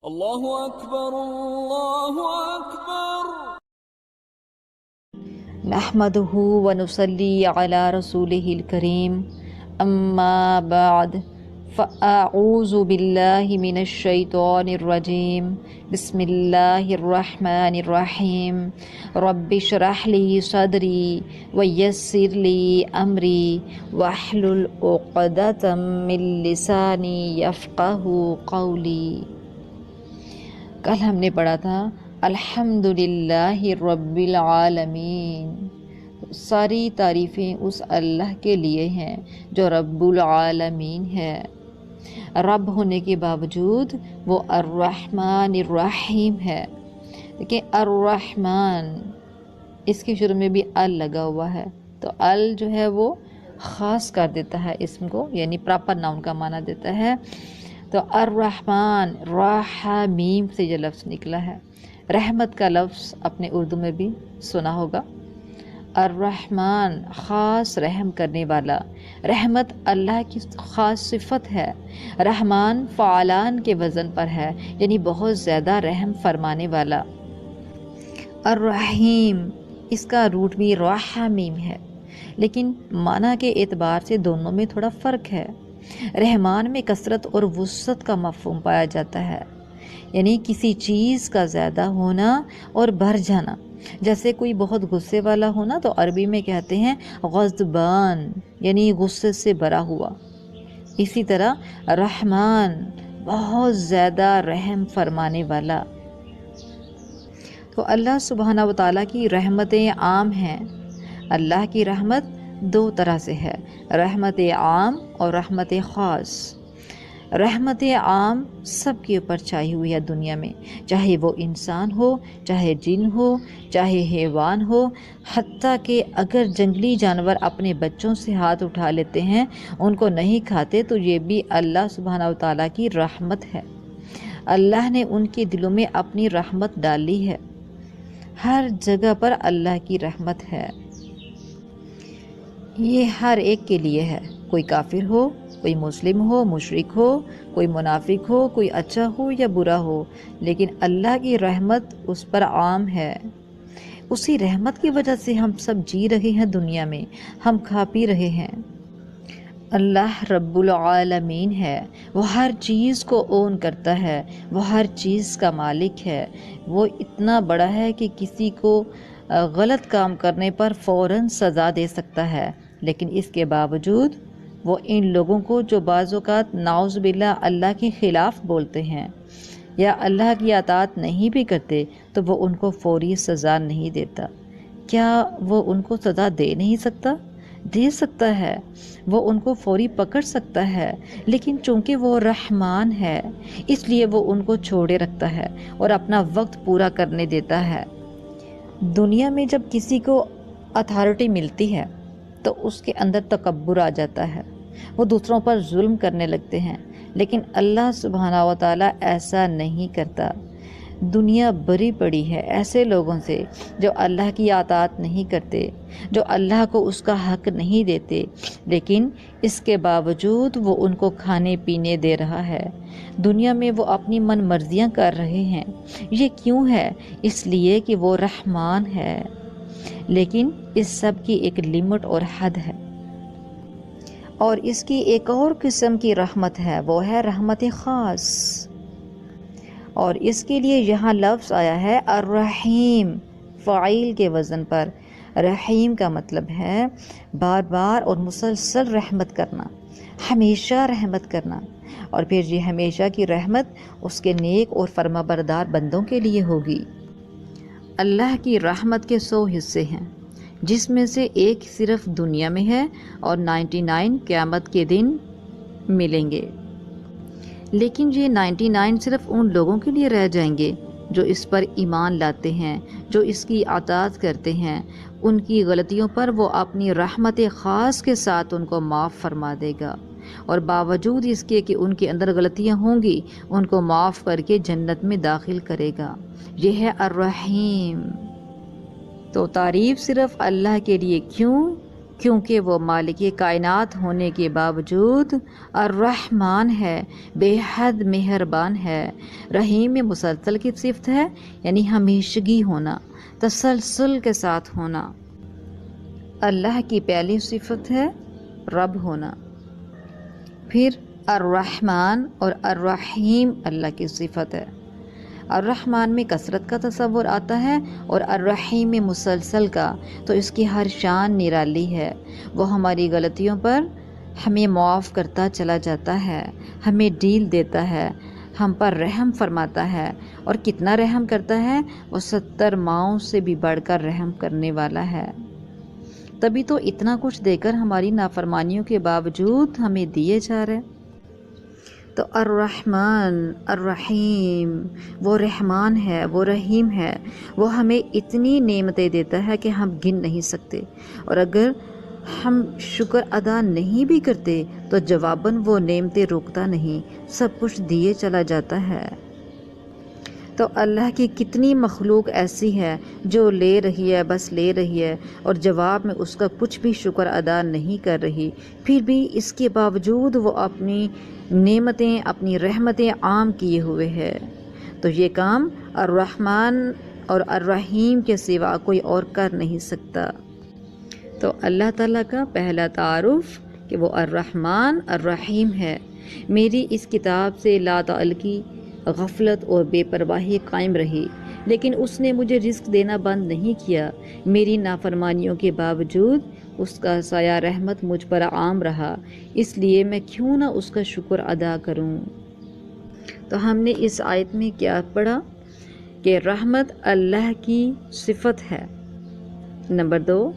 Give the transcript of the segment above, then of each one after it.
اللہ اکبر اللہ اکبر۔ نحمده ونصلي على رسوله الكريم اما بعد فاعوذ بالله من الشيطان الرجيم بسم الله الرحمن الرحيم رب اشرح لي صدري ويسر لي امري واحلل عقدة من لساني يفقهوا قولي۔ کل ہم نے پڑھا تھا الحمدللہ رب العالمین، ساری تعریفیں اس اللہ کے لیے ہیں جو رب العالمین ہے۔ رب ہونے کے باوجود وہ الرحمن الرحیم ہے۔ دیکھیں الرحمن، اس کے شروع میں بھی ال لگا ہوا ہے، تو ال جو ہے وہ خاص کر دیتا ہے اسم کو، یعنی پراپر ناؤن کا معنی دیتا ہے۔ تو الرحمن، راہ میم سے یہ لفظ نکلا ہے۔ رحمت کا لفظ اپنے اردو میں بھی سنا ہوگا۔ الرحمن، خاص رحم کرنے والا۔ رحمت اللہ کی خاص صفت ہے۔ رحمان فعلان کے وزن پر ہے، یعنی بہت زیادہ رحم فرمانے والا۔ الرحیم، اس کا روٹ بھی راہ میم ہے، لیکن معنی کے اعتبار سے دونوں میں تھوڑا فرق ہے۔ رحمان میں کثرت اور وسعت کا مفہوم پایا جاتا ہے، یعنی کسی چیز کا زیادہ ہونا اور بھر جانا۔ جیسے کوئی بہت غصے والا ہونا تو عربی میں کہتے ہیں غضبان، یعنی غصے سے بھرا ہوا۔ اسی طرح رحمان، بہت زیادہ رحم فرمانے والا۔ تو اللہ سبحانہ و تعالیٰ کی رحمتیں عام ہیں۔ اللہ کی رحمت دو طرح سے ہے، رحمت عام اور رحمت خاص۔ رحمت عام سب کے اوپر چھائی ہوئی ہے دنیا میں، چاہے وہ انسان ہو، چاہے جن ہو، چاہے حیوان ہو، حتیٰ کہ اگر جنگلی جانور اپنے بچوں سے ہاتھ اٹھا لیتے ہیں، ان کو نہیں کھاتے، تو یہ بھی اللہ سبحانہ و تعالیٰ کی رحمت ہے۔ اللہ نے ان کے دلوں میں اپنی رحمت ڈالی ہے۔ ہر جگہ پر اللہ کی رحمت ہے۔ یہ ہر ایک کے لیے ہے، کوئی کافر ہو، کوئی مسلم ہو، مشرک ہو، کوئی منافق ہو، کوئی اچھا ہو یا برا ہو، لیکن اللہ کی رحمت اس پر عام ہے۔ اسی رحمت کی وجہ سے ہم سب جی رہے ہیں دنیا میں، ہم کھا پی رہے ہیں۔ اللہ رب العالمین ہے، وہ ہر چیز کو اون کرتا ہے، وہ ہر چیز کا مالک ہے۔ وہ اتنا بڑا ہے کہ کسی کو غلط کام کرنے پر فوراً سزا دے سکتا ہے، لیکن اس کے باوجود وہ ان لوگوں کو جو بعض اوقات نعوذ باللہ اللہ کے خلاف بولتے ہیں یا اللہ کی اطاعت نہیں بھی کرتے، تو وہ ان کو فوری سزا نہیں دیتا۔ کیا وہ ان کو سزا دے نہیں سکتا؟ دے سکتا ہے، وہ ان کو فوری پکڑ سکتا ہے، لیکن چونکہ وہ رحمان ہے اس لیے وہ ان کو چھوڑے رکھتا ہے اور اپنا وقت پورا کرنے دیتا ہے۔ دنیا میں جب کسی کو اتھارٹی ملتی ہے تو اس کے اندر تکبر آ جاتا ہے، وہ دوسروں پر ظلم کرنے لگتے ہیں، لیکن اللہ سبحانہ و تعالیٰ ایسا نہیں کرتا۔ دنیا بری پڑی ہے ایسے لوگوں سے جو اللہ کی اطاعت نہیں کرتے، جو اللہ کو اس کا حق نہیں دیتے، لیکن اس کے باوجود وہ ان کو کھانے پینے دے رہا ہے۔ دنیا میں وہ اپنی من مرضیاں کر رہے ہیں۔ یہ کیوں ہے؟ اس لیے کہ وہ رحمان ہے، لیکن اس سب کی ایک لمٹ اور حد ہے۔ اور اس کی ایک اور قسم کی رحمت ہے، وہ ہے رحمت خاص، اور اس کے لیے یہاں لفظ آیا ہے الرحیم، فاعل کے وزن پر۔ رحیم کا مطلب ہے بار بار اور مسلسل رحمت کرنا، ہمیشہ رحمت کرنا، اور پھر یہ ہمیشہ کی رحمت اس کے نیک اور فرما بردار بندوں کے لیے ہوگی۔ اللہ کی رحمت کے 100 حصے ہیں، جس میں سے ایک صرف دنیا میں ہے اور 99 قیامت کے دن ملیں گے، لیکن یہ 99 صرف ان لوگوں کے لیے رہ جائیں گے جو اس پر ایمان لاتے ہیں، جو اس کی اطاعت کرتے ہیں۔ ان کی غلطیوں پر وہ اپنی رحمت خاص کے ساتھ ان کو معاف فرما دے گا، اور باوجود اس کے کہ ان کے اندر غلطیاں ہوں گی، ان کو معاف کر کے جنت میں داخل کرے گا۔ یہ ہے الرحیم۔ تو تعریف صرف اللہ کے لیے کیوں؟ کیونکہ وہ مالک کائنات ہونے کے باوجود الرحمن ہے، بے حد مہربان ہے۔ رحیم میں مسلسل کی صفت ہے، یعنی ہمیشگی ہونا، تسلسل کے ساتھ ہونا۔ اللہ کی پہلی صفت ہے رب ہونا۔ پھر الرحمن اور الرحیم اللہ کی صفت ہے۔ الرحمن میں کثرت کا تصور آتا ہے اور الرحیم میں مسلسل کا، تو اس کی ہر شان نرالی ہے۔ وہ ہماری غلطیوں پر ہمیں معاف کرتا چلا جاتا ہے، ہمیں ڈیل دیتا ہے، ہم پر رحم فرماتا ہے، اور کتنا رحم کرتا ہے، وہ 70 ماؤں سے بھی بڑھ کر رحم کرنے والا ہے۔ تبھی تو اتنا کچھ دے کر ہماری نافرمانیوں کے باوجود ہمیں دیے جا رہے۔ تو الرحمن الرحیم، وہ رحمان ہے، وہ رحیم ہے، وہ ہمیں اتنی نعمتیں دیتا ہے کہ ہم گن نہیں سکتے، اور اگر ہم شکر ادا نہیں بھی کرتے تو جواباً وہ نعمتیں روکتا نہیں، سب کچھ دیے چلا جاتا ہے۔ تو اللہ کی کتنی مخلوق ایسی ہے جو لے رہی ہے، بس لے رہی ہے، اور جواب میں اس کا کچھ بھی شکر ادا نہیں کر رہی، پھر بھی اس کے باوجود وہ اپنی نعمتیں، اپنی رحمتیں عام کیے ہوئے ہے۔ تو یہ کام الرحمن اور الرحیم کے سوا کوئی اور کر نہیں سکتا۔ تو اللہ تعالیٰ کا پہلا تعارف کہ وہ الرحمن الرحیم ہے۔ میری اس کتاب سے لا تعلقی، غفلت اور بے پرواہی قائم رہی، لیکن اس نے مجھے رزق دینا بند نہیں کیا۔ میری نافرمانیوں کے باوجود اس کا سایہ رحمت مجھ پر عام رہا، اس لیے میں کیوں نہ اس کا شکر ادا کروں۔ تو ہم نے اس آیت میں کیا پڑھا کہ رحمت اللہ کی صفت ہے۔ نمبر 2،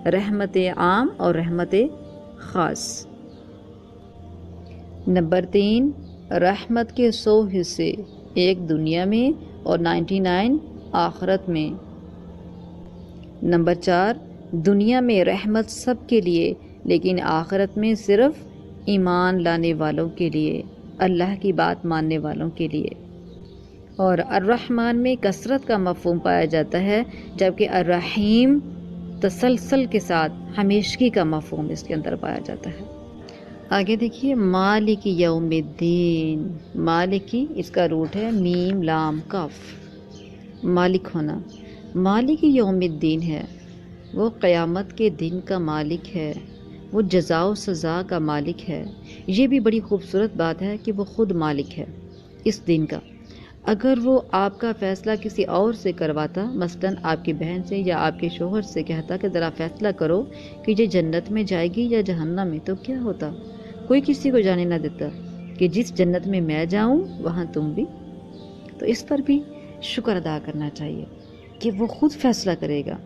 رحمت عام اور رحمت خاص۔ نمبر 3، رحمت کے 100 حصے، ایک دنیا میں اور 99 آخرت میں۔ نمبر 4، دنیا میں رحمت سب کے لیے، لیکن آخرت میں صرف ایمان لانے والوں کے لیے، اللہ کی بات ماننے والوں کے لیے۔ اور الرحمن میں کثرت کا مفہوم پایا جاتا ہے، جبکہ الرحیم تسلسل کے ساتھ ہمیشگی کا مفہوم اس کے اندر پایا جاتا ہے۔ آگے دیکھیے، مالک یوم الدین۔ مالکی اس کا روٹ ہے میم لام کاف، مالک ہونا۔ مالک یوم الدین ہے، وہ قیامت کے دن کا مالک ہے، وہ جزا و سزا کا مالک ہے۔ یہ بھی بڑی خوبصورت بات ہے کہ وہ خود مالک ہے اس دن کا۔ اگر وہ آپ کا فیصلہ کسی اور سے کرواتا، مثلاً آپ کی بہن سے یا آپ کے شوہر سے کہتا کہ ذرا فیصلہ کرو کہ یہ جنت میں جائے گی یا جہنم میں، تو کیا ہوتا؟ کوئی کسی کو جانے نہ دیتا کہ جس جنت میں میں جاؤں وہاں تم بھی۔ تو اس پر بھی شکر ادا کرنا چاہیے کہ وہ خود فیصلہ کرے گا۔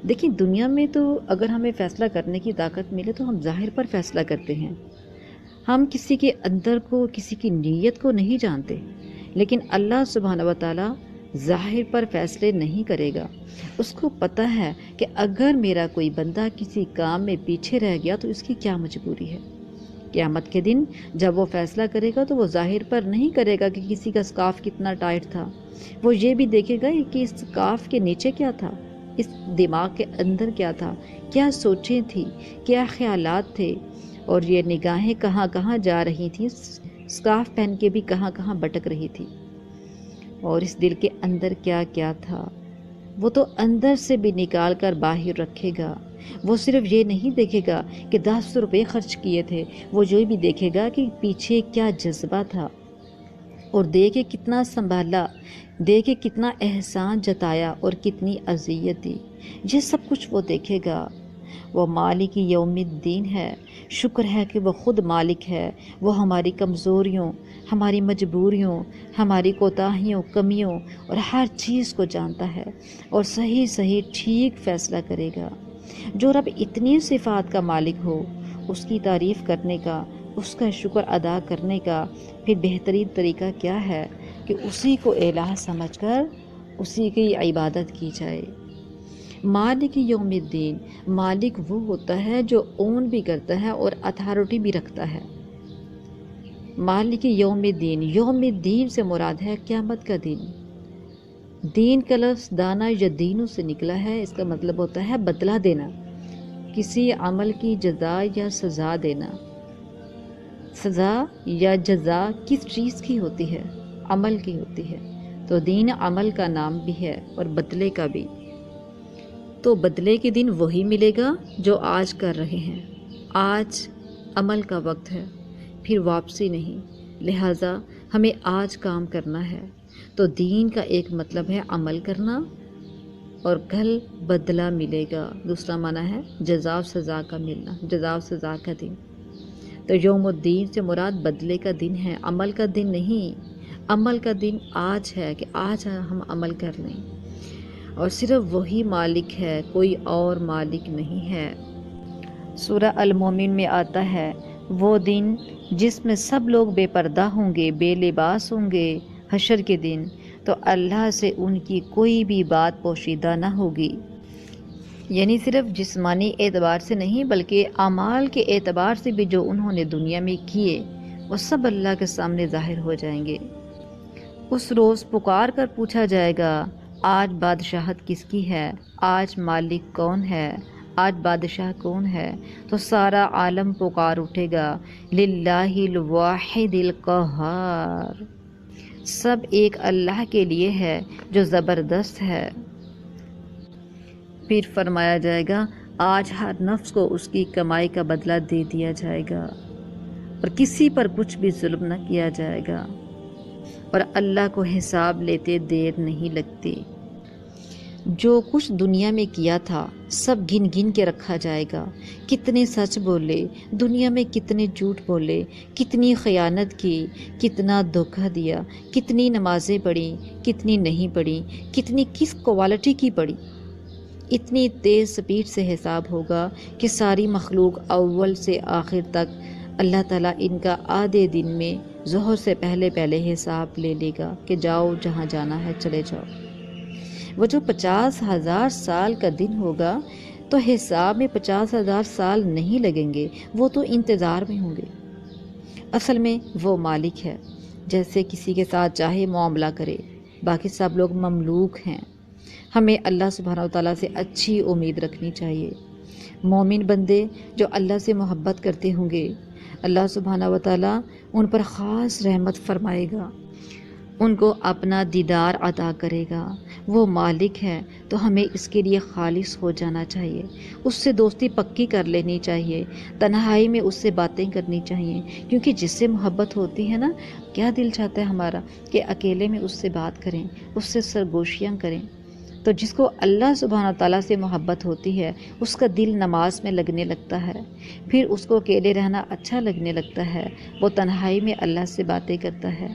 دیکھیں، دنیا میں تو اگر ہمیں فیصلہ کرنے کی طاقت ملے تو ہم ظاہر پر فیصلہ کرتے ہیں، ہم کسی کے اندر کو، کسی کی نیت کو نہیں جانتے، لیکن اللہ سبحانہ و تعالیٰ ظاہر پر فیصلے نہیں کرے گا۔ اس کو پتہ ہے کہ اگر میرا کوئی بندہ کسی کام میں پیچھے رہ گیا تو اس کی کیا مجبوری ہے۔ قیامت کے دن جب وہ فیصلہ کرے گا تو وہ ظاہر پر نہیں کرے گا کہ کسی کا سکارف کتنا ٹائٹ تھا، وہ یہ بھی دیکھے گا کہ اس سکارف کے نیچے کیا تھا، اس دماغ کے اندر کیا تھا، کیا سوچیں تھیں، کیا خیالات تھے، اور یہ نگاہیں کہاں کہاں جا رہی تھیں، سکارف پہن کے بھی کہاں کہاں بٹک رہی تھی، اور اس دل کے اندر کیا کیا تھا، وہ تو اندر سے بھی نکال کر باہر رکھے گا۔ وہ صرف یہ نہیں دیکھے گا کہ 10 روپے خرچ کیے تھے، وہ یہ بھی دیکھے گا کہ پیچھے کیا جذبہ تھا، اور دے کے کتنا سنبھالا، دے کے کتنا احسان جتایا اور کتنی اذیت دی، یہ سب کچھ وہ دیکھے گا۔ وہ مالک یوم الدین ہے، شکر ہے کہ وہ خود مالک ہے، وہ ہماری کمزوریوں، ہماری مجبوریوں، ہماری کوتاہیوں، کمیوں اور ہر چیز کو جانتا ہے، اور صحیح صحیح ٹھیک فیصلہ کرے گا۔ جو رب اتنی صفات کا مالک ہو، اس کی تعریف کرنے کا، اس کا شکر ادا کرنے کا پھر بہترین طریقہ کیا ہے کہ اسی کو الہ سمجھ کر اسی کی عبادت کی جائے۔ مالک یوم الدین، مالک وہ ہوتا ہے جو اون بھی کرتا ہے اور اتھارٹی بھی رکھتا ہے۔ مالک یوم الدین، یوم الدین سے مراد ہے قیامت کا دن۔ دین کا لفظ دانا یا دینوں سے نکلا ہے، اس کا مطلب ہوتا ہے بدلہ دینا۔ کسی عمل کی جزا یا سزا دینا۔ سزا یا جزا کس چیز کی ہوتی ہے؟ عمل کی ہوتی ہے۔ تو دین عمل کا نام بھی ہے اور بدلے کا بھی۔ تو بدلے کے دن وہی ملے گا جو آج کر رہے ہیں۔ آج عمل کا وقت ہے، پھر واپسی نہیں، لہٰذا ہمیں آج کام کرنا ہے۔ تو دین کا ایک مطلب ہے عمل کرنا، اور کل بدلہ ملے گا۔ دوسرا معنی ہے جزا و سزا کا ملنا، جزا و سزا کا دن۔ تو یوم الدین سے مراد بدلے کا دن ہے، عمل کا دن نہیں۔ عمل کا دن آج ہے کہ آج ہم عمل کر لیں، اور صرف وہی مالک ہے، کوئی اور مالک نہیں ہے۔ سورہ المومن میں آتا ہے وہ دن جس میں سب لوگ بے پردہ ہوں گے، بے لباس ہوں گے، حشر کے دن، تو اللہ سے ان کی کوئی بھی بات پوشیدہ نہ ہوگی۔ یعنی صرف جسمانی اعتبار سے نہیں بلکہ اعمال کے اعتبار سے بھی جو انہوں نے دنیا میں کیے وہ سب اللہ کے سامنے ظاہر ہو جائیں گے۔ اس روز پکار کر پوچھا جائے گا آج بادشاہت کس کی ہے، آج مالک کون ہے، آج بادشاہ کون ہے؟ تو سارا عالم پکار اٹھے گا للہ الواحد القہار، سب ایک اللہ کے لیے ہے جو زبردست ہے۔ پھر فرمایا جائے گا آج ہر نفس کو اس کی کمائی کا بدلہ دے دیا جائے گا، اور کسی پر کچھ بھی ظلم نہ کیا جائے گا، اور اللہ کو حساب لیتے دیر نہیں لگتی۔ جو کچھ دنیا میں کیا تھا سب گن گن کے رکھا جائے گا۔ کتنے سچ بولے، دنیا میں کتنے جھوٹ بولے، کتنی خیانت کی، کتنا دھوکہ دیا، کتنی نمازیں پڑھی، کتنی نہیں پڑھی، کتنی کس کوالٹی کی پڑھی۔ اتنی تیز سپیڈ سے حساب ہوگا کہ ساری مخلوق اول سے آخر تک اللہ تعالیٰ ان کا آدھے دن میں ظہر سے پہلے حساب لے لے گا کہ جاؤ جہاں جانا ہے چلے جاؤ۔ وہ جو 50,000 سال کا دن ہوگا تو حساب میں 50,000 سال نہیں لگیں گے، وہ تو انتظار میں ہوں گے۔ اصل میں وہ مالک ہے، جیسے کسی کے ساتھ چاہے معاملہ کرے، باقی سب لوگ مملوک ہیں۔ ہمیں اللہ سبحانہ وتعالیٰ سے اچھی امید رکھنی چاہیے۔ مومن بندے جو اللہ سے محبت کرتے ہوں گے، اللہ سبحانہ وتعالیٰ ان پر خاص رحمت فرمائے گا، ان کو اپنا دیدار عطا کرے گا۔ وہ مالک ہے تو ہمیں اس کے لیے خالص ہو جانا چاہیے، اس سے دوستی پکی کر لینی چاہیے، تنہائی میں اس سے باتیں کرنی چاہیے، کیونکہ جس سے محبت ہوتی ہے نا، کیا دل چاہتا ہے ہمارا کہ اکیلے میں اس سے بات کریں، اس سے سرگوشیاں کریں۔ تو جس کو اللہ سبحانہ تعالیٰ سے محبت ہوتی ہے اس کا دل نماز میں لگنے لگتا ہے، پھر اس کو اکیلے رہنا اچھا لگنے لگتا ہے، وہ تنہائی میں اللہ سے باتیں کرتا ہے۔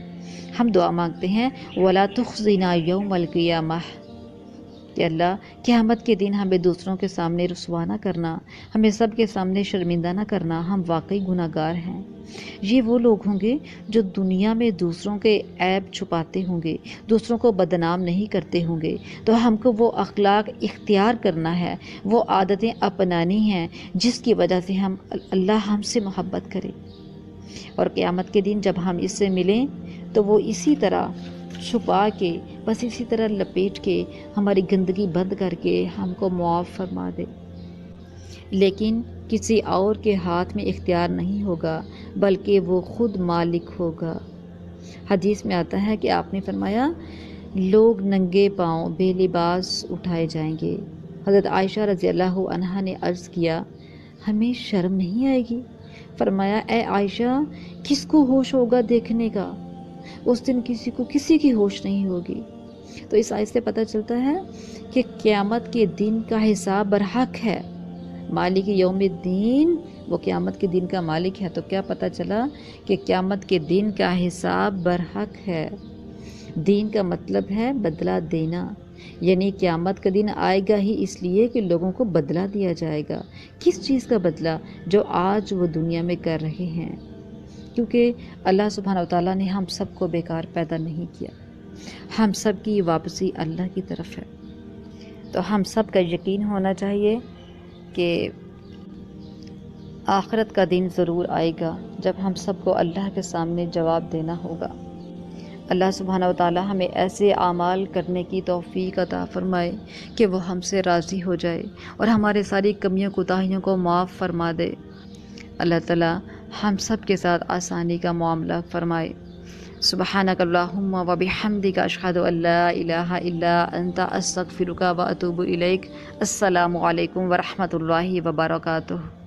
ہم دعا مانگتے ہیں وَلَا تُخْزِنَا يَوْمَ الْقِيَامَةِ، کہ اللہ قیامت کے دن ہمیں دوسروں کے سامنے رسوا نہ کرنا، ہمیں سب کے سامنے شرمندہ نہ کرنا، ہم واقعی گناہ گار ہیں۔ یہ وہ لوگ ہوں گے جو دنیا میں دوسروں کے عیب چھپاتے ہوں گے، دوسروں کو بدنام نہیں کرتے ہوں گے۔ تو ہم کو وہ اخلاق اختیار کرنا ہے، وہ عادتیں اپنانی ہیں جس کی وجہ سے اللہ ہم سے محبت کرے، اور قیامت کے دن جب ہم اس سے ملیں تو وہ اسی طرح چھپا کے، بس اسی طرح لپیٹ کے، ہماری گندگی بند کر کے ہم کو معاف فرما دے۔ لیکن کسی اور کے ہاتھ میں اختیار نہیں ہوگا بلکہ وہ خود مالک ہوگا۔ حدیث میں آتا ہے کہ آپ نے فرمایا لوگ ننگے پاؤں بے لباس اٹھائے جائیں گے۔ حضرت عائشہ رضی اللہ عنہا نے عرض کیا ہمیں شرم نہیں آئے گی؟ فرمایا اے عائشہ کس کو ہوش ہوگا دیکھنے کا؟ اس دن کسی کو کسی کی ہوش نہیں ہوگی۔ تو اس آیت سے پتہ چلتا ہے کہ قیامت کے دن کا حساب برحق ہے۔ مالک یوم الدین وہ قیامت کے دن کا مالک ہے، تو کیا پتہ چلا کہ قیامت کے دن کا حساب برحق ہے۔ دین کا مطلب ہے بدلہ دینا، یعنی قیامت کا دن آئے گا ہی اس لیے کہ لوگوں کو بدلہ دیا جائے گا۔ کس چیز کا بدلہ؟ جو آج وہ دنیا میں کر رہے ہیں، کیونکہ اللہ سبحانہ وتعالیٰ نے ہم سب کو بیکار پیدا نہیں کیا، ہم سب کی واپسی اللہ کی طرف ہے۔ تو ہم سب کا یقین ہونا چاہیے کہ آخرت کا دن ضرور آئے گا جب ہم سب کو اللہ کے سامنے جواب دینا ہوگا۔ اللہ سبحانہ و تعالی ہمیں ایسے اعمال کرنے کی توفیق عطا فرمائے کہ وہ ہم سے راضی ہو جائے اور ہمارے ساری کمیوں کوتاہیوں کو معاف فرما دے۔ اللہ تعالی ہم سب کے ساتھ آسانی کا معاملہ فرمائے۔ سبحانک اللہم و بحمدک اشہد ان لا الہ الا انت استغفرک و اتوب الیک۔ السلام علیکم ورحمۃ اللہ وبرکاتہ۔